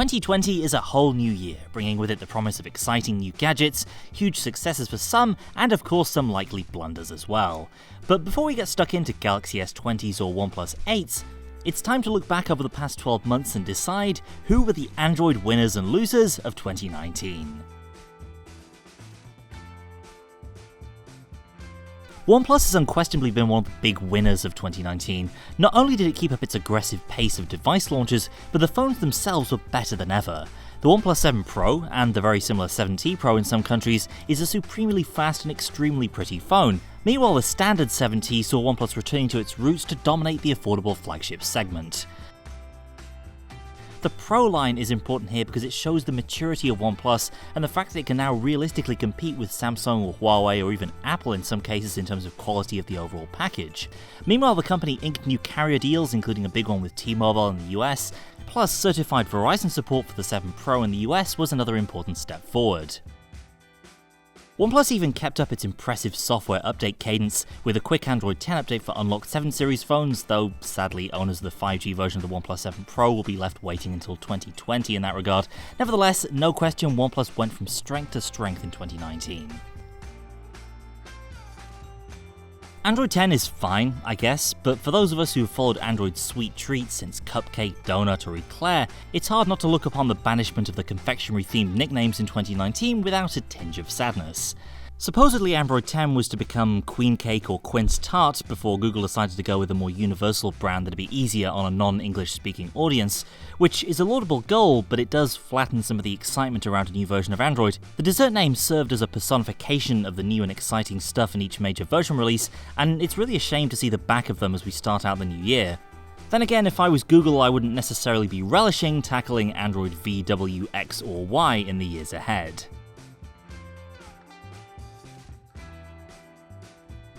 2020 is a whole new year, bringing with it the promise of exciting new gadgets, huge successes for some, and of course some likely blunders as well. But before we get stuck into Galaxy S20s or ONEPLUS 8s, it's time to look back over the past 12 months and decide who were the Android winners and losers of 2019. ONEPLUS has unquestionably been one of the big winners of 2019. Not only did it keep up its aggressive pace of device launches, but the phones themselves were better than ever. The ONEPLUS 7 Pro, and the very similar 7T Pro in some countries, is a supremely fast and extremely pretty phone. Meanwhile, the standard 7T saw ONEPLUS returning to its roots to dominate the affordable flagship segment. The Pro line is important here because it shows the maturity of ONEPLUS and the fact that it can now realistically compete with Samsung or Huawei or even Apple in some cases in terms of quality of the overall package. Meanwhile, the company inked new carrier deals, including a big one with T-Mobile in the US, plus certified Verizon support for the 7 Pro in the US was another important step forward. ONEPLUS even kept up its impressive software update cadence with a quick Android 10 update for unlocked 7 series phones, though sadly owners of the 5G version of the ONEPLUS 7 Pro will be left waiting until 2020 in that regard. Nevertheless, no question ONEPLUS went from strength to strength in 2019. Android 10 is fine, I guess, but for those of us who have followed Android's sweet treats since Cupcake, Donut, or Eclair, it's hard not to look upon the banishment of the confectionery-themed nicknames in 2019 without a tinge of sadness. Supposedly Android 10 was to become Queen Cake or Quince Tart before Google decided to go with a more universal brand that'd be easier on a non-English speaking audience, which is a laudable goal, but it does flatten some of the excitement around a new version of Android. The dessert name served as a personification of the new and exciting stuff in each major version release, and it's really a shame to see the back of them as we start out the new year. Then again, if I was Google, I wouldn't necessarily be relishing tackling Android V, W, X, or Y in the years ahead.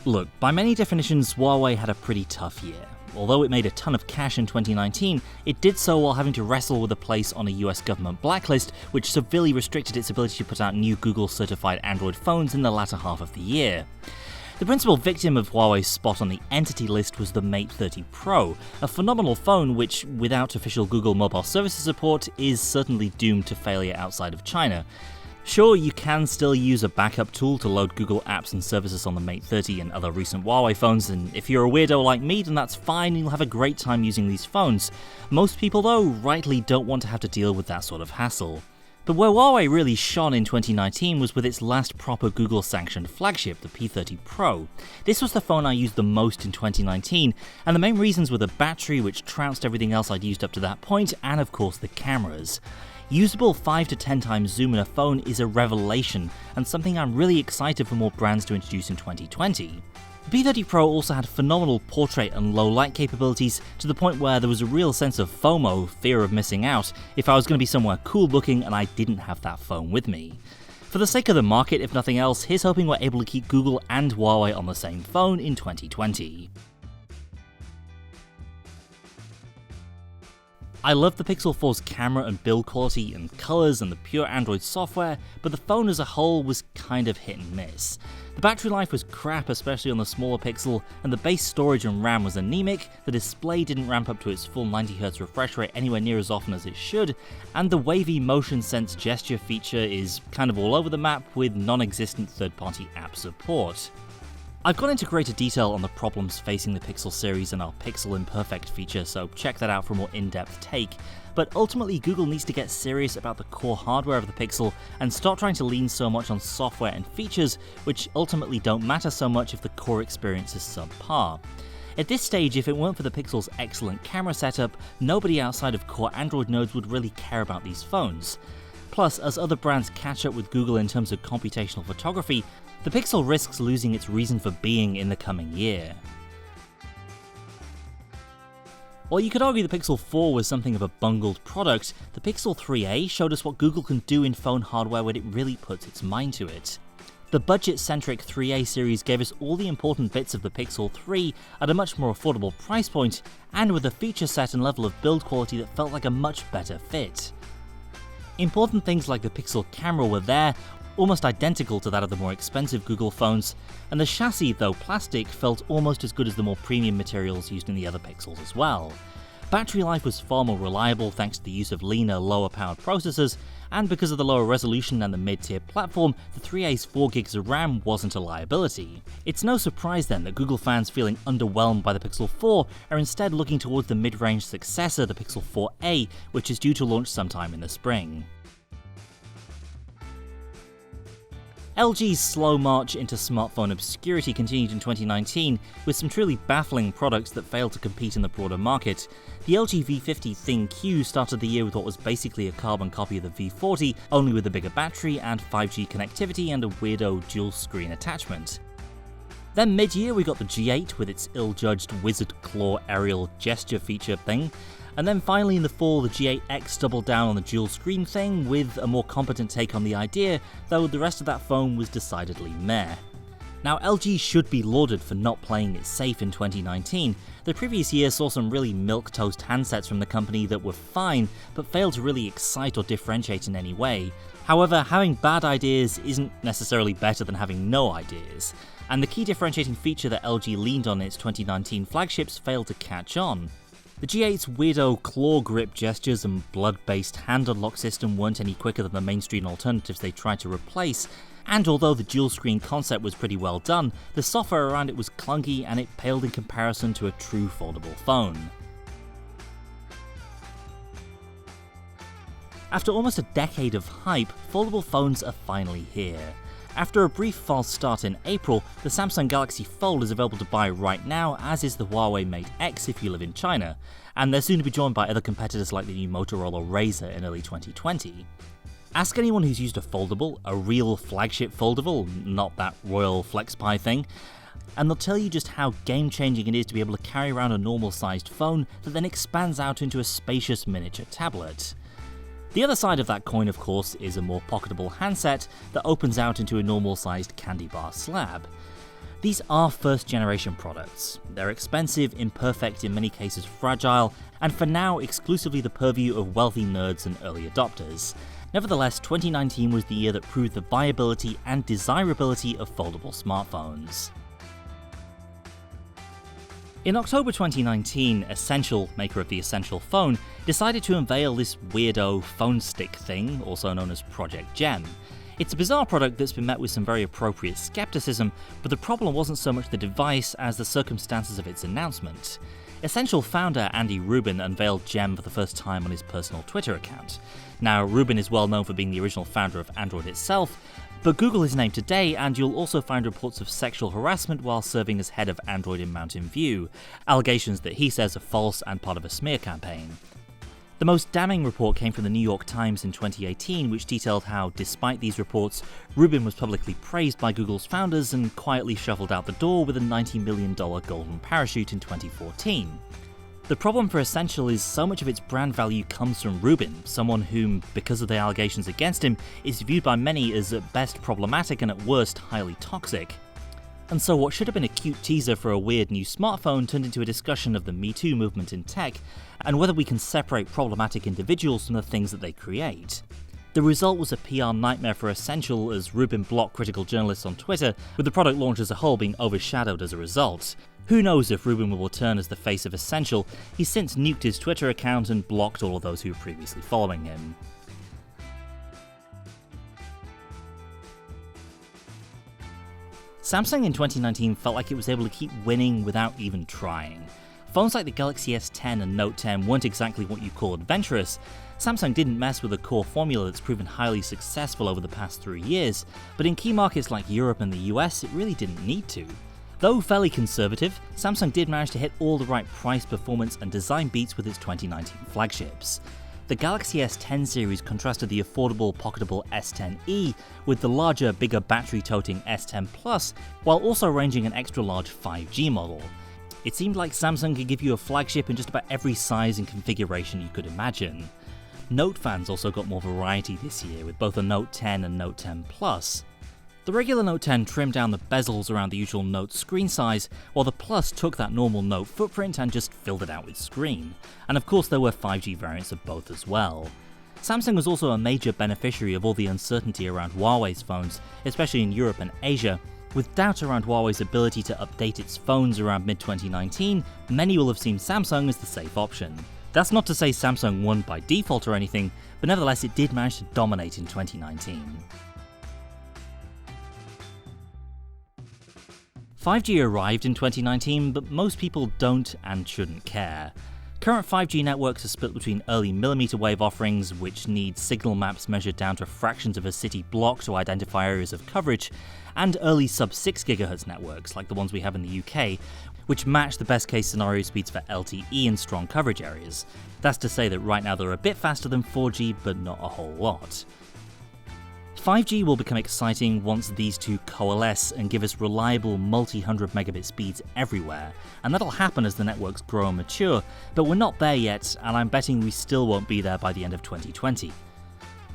Look, by many definitions, Huawei had a pretty tough year. Although it made a ton of cash in 2019, it did so while having to wrestle with a place on a US government blacklist, which severely restricted its ability to put out new Google-certified Android phones in the latter half of the year. The principal victim of Huawei's spot on the entity list was the Mate 30 Pro, a phenomenal phone which, without official Google mobile services support, is certainly doomed to failure outside of China. Sure, you can still use a backup tool to load Google apps and services on the Mate 30 and other recent Huawei phones, and if you're a weirdo like me, then that's fine, you'll have a great time using these phones. Most people, though, rightly don't want to have to deal with that sort of hassle. But where Huawei really shone in 2019 was with its last proper Google-sanctioned flagship, the P30 Pro. This was the phone I used the most in 2019, and the main reasons were the battery, which trounced everything else I'd used up to that point, and of course the cameras. Usable 5 to 10 times zoom in a phone is a revelation, and something I'm really excited for more brands to introduce in 2020. The P30 Pro also had phenomenal portrait and low light capabilities to the point where there was a real sense of FOMO, fear of missing out, if I was going to be somewhere cool looking and I didn't have that phone with me. For the sake of the market, if nothing else, here's hoping we're able to keep Google and Huawei on the same phone in 2020. I love the Pixel 4's camera and build quality and colours and the pure Android software, but the phone as a whole was kind of hit and miss. The battery life was crap, especially on the smaller Pixel, and the base storage and RAM was anemic, the display didn't ramp up to its full 90Hz refresh rate anywhere near as often as it should, and the wavy motion sense gesture feature is kind of all over the map with non-existent third-party app support. I've gone into greater detail on the problems facing the Pixel series and our Pixel Imperfect feature, so check that out for a more in-depth take. But ultimately, Google needs to get serious about the core hardware of the Pixel and stop trying to lean so much on software and features, which ultimately don't matter so much if the core experience is subpar. At this stage, if it weren't for the Pixel's excellent camera setup, nobody outside of core Android nodes would really care about these phones. Plus, as other brands catch up with Google in terms of computational photography, the Pixel risks losing its reason for being in the coming year. While you could argue the Pixel 4 was something of a bungled product, the Pixel 3a showed us what Google can do in phone hardware when it really puts its mind to it. The budget-centric 3a series gave us all the important bits of the Pixel 3 at a much more affordable price point, and with a feature set and level of build quality that felt like a much better fit. Important things like the Pixel camera were there, almost identical to that of the more expensive Google phones, and the chassis, though plastic, felt almost as good as the more premium materials used in the other Pixels as well. Battery life was far more reliable thanks to the use of leaner, lower-powered processors, and because of the lower resolution and the mid-tier platform, the 3A's 4GB of RAM wasn't a liability. It's no surprise then that Google fans feeling underwhelmed by the Pixel 4 are instead looking towards the mid-range successor, the Pixel 4a, which is due to launch sometime in the spring. LG's slow march into smartphone obscurity continued in 2019, with some truly baffling products that failed to compete in the broader market. The LG V50 ThinQ started the year with what was basically a carbon copy of the V40, only with a bigger battery and 5G connectivity and a weirdo dual-screen attachment. Then mid-year we got the G8 with its ill-judged wizard claw aerial gesture feature thing, and then finally in the fall the G8X doubled down on the dual screen thing with a more competent take on the idea, though the rest of that phone was decidedly meh. Now LG should be lauded for not playing it safe in 2019. The previous year saw some really milquetoast handsets from the company that were fine, but failed to really excite or differentiate in any way. However, having bad ideas isn't necessarily better than having no ideas, and the key differentiating feature that LG leaned on in its 2019 flagships failed to catch on. The G8's weirdo claw grip gestures and blood-based hand unlock system weren't any quicker than the mainstream alternatives they tried to replace, and although the dual-screen concept was pretty well done, the software around it was clunky and it paled in comparison to a true foldable phone. After almost a decade of hype, foldable phones are finally here. After a brief false start in April, the Samsung Galaxy Fold is available to buy right now, as is the Huawei Mate X if you live in China, and they're soon to be joined by other competitors like the new Motorola Razr in early 2020. Ask anyone who's used a foldable, a real flagship foldable, not that royal FlexPi thing, and they'll tell you just how game-changing it is to be able to carry around a normal-sized phone that then expands out into a spacious miniature tablet. The other side of that coin, of course, is a more pocketable handset that opens out into a normal-sized candy bar slab. These are first-generation products. They're expensive, imperfect, in many cases fragile, and for now exclusively the purview of wealthy nerds and early adopters. Nevertheless, 2019 was the year that proved the viability and desirability of foldable smartphones. In October 2019, Essential, maker of the Essential phone, decided to unveil this weirdo phone stick thing, also known as Project Gem. It's a bizarre product that's been met with some very appropriate skepticism, but the problem wasn't so much the device as the circumstances of its announcement. Essential founder Andy Rubin unveiled Gem for the first time on his personal Twitter account. Now, Rubin is well known for being the original founder of Android itself, but Google his name today, and you'll also find reports of sexual harassment while serving as head of Android in Mountain View, allegations that he says are false and part of a smear campaign. The most damning report came from the New York Times in 2018, which detailed how, despite these reports, Rubin was publicly praised by Google's founders and quietly shuffled out the door with a $90 million golden parachute in 2014. The problem for Essential is so much of its brand value comes from Rubin, someone whom, because of the allegations against him, is viewed by many as at best problematic and at worst highly toxic. And so what should have been a cute teaser for a weird new smartphone turned into a discussion of the Me Too movement in tech, and whether we can separate problematic individuals from the things that they create. The result was a PR nightmare for Essential as Rubin blocked critical journalists on Twitter, with the product launch as a whole being overshadowed as a result. Who knows if Rubin will return as the face of Essential? He's since nuked his Twitter account and blocked all of those who were previously following him. Samsung in 2019 felt like it was able to keep winning without even trying. Phones like the Galaxy S10 and Note 10 weren't exactly what you call adventurous. Samsung didn't mess with a core formula that's proven highly successful over the past 3 years, but in key markets like Europe and the US, it really didn't need to. Though fairly conservative, Samsung did manage to hit all the right price, performance, and design beats with its 2019 flagships. The Galaxy S10 series contrasted the affordable, pocketable S10e with the larger, bigger battery-toting S10 Plus, while also ranging an extra-large 5G model. It seemed like Samsung could give you a flagship in just about every size and configuration you could imagine. Note fans also got more variety this year, with both a Note 10 and Note 10 Plus. The regular Note 10 trimmed down the bezels around the usual Note screen size, while the Plus took that normal Note footprint and just filled it out with screen. And of course there were 5G variants of both as well. Samsung was also a major beneficiary of all the uncertainty around Huawei's phones, especially in Europe and Asia. With doubt around Huawei's ability to update its phones around mid-2019, many will have seen Samsung as the safe option. That's not to say Samsung won by default or anything, but nevertheless it did manage to dominate in 2019. 5G arrived in 2019, but most people don't and shouldn't care. Current 5G networks are split between early millimeter wave offerings, which need signal maps measured down to fractions of a city block to identify areas of coverage, and early sub-6 GHz networks, like the ones we have in the UK, which match the best case scenario speeds for LTE in strong coverage areas. That's to say that right now they're a bit faster than 4G, but not a whole lot. 5G will become exciting once these two coalesce and give us reliable multi-100 megabit speeds everywhere, and that'll happen as the networks grow and mature, but we're not there yet, and I'm betting we still won't be there by the end of 2020.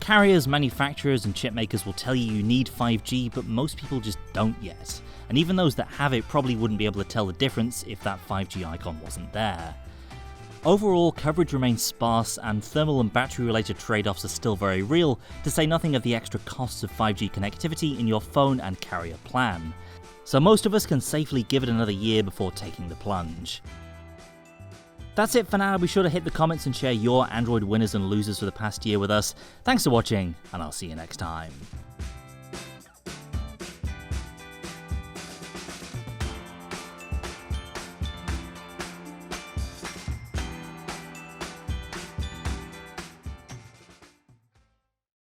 Carriers, manufacturers, and chip makers will tell you need 5G, but most people just don't yet, and even those that have it probably wouldn't be able to tell the difference if that 5G icon wasn't there. Overall, coverage remains sparse, and thermal and battery-related trade-offs are still very real, to say nothing of the extra costs of 5G connectivity in your phone and carrier plan. So most of us can safely give it another year before taking the plunge. That's it for now. Be sure to hit the comments and share your Android winners and losers for the past year with us. Thanks for watching, and I'll see you next time.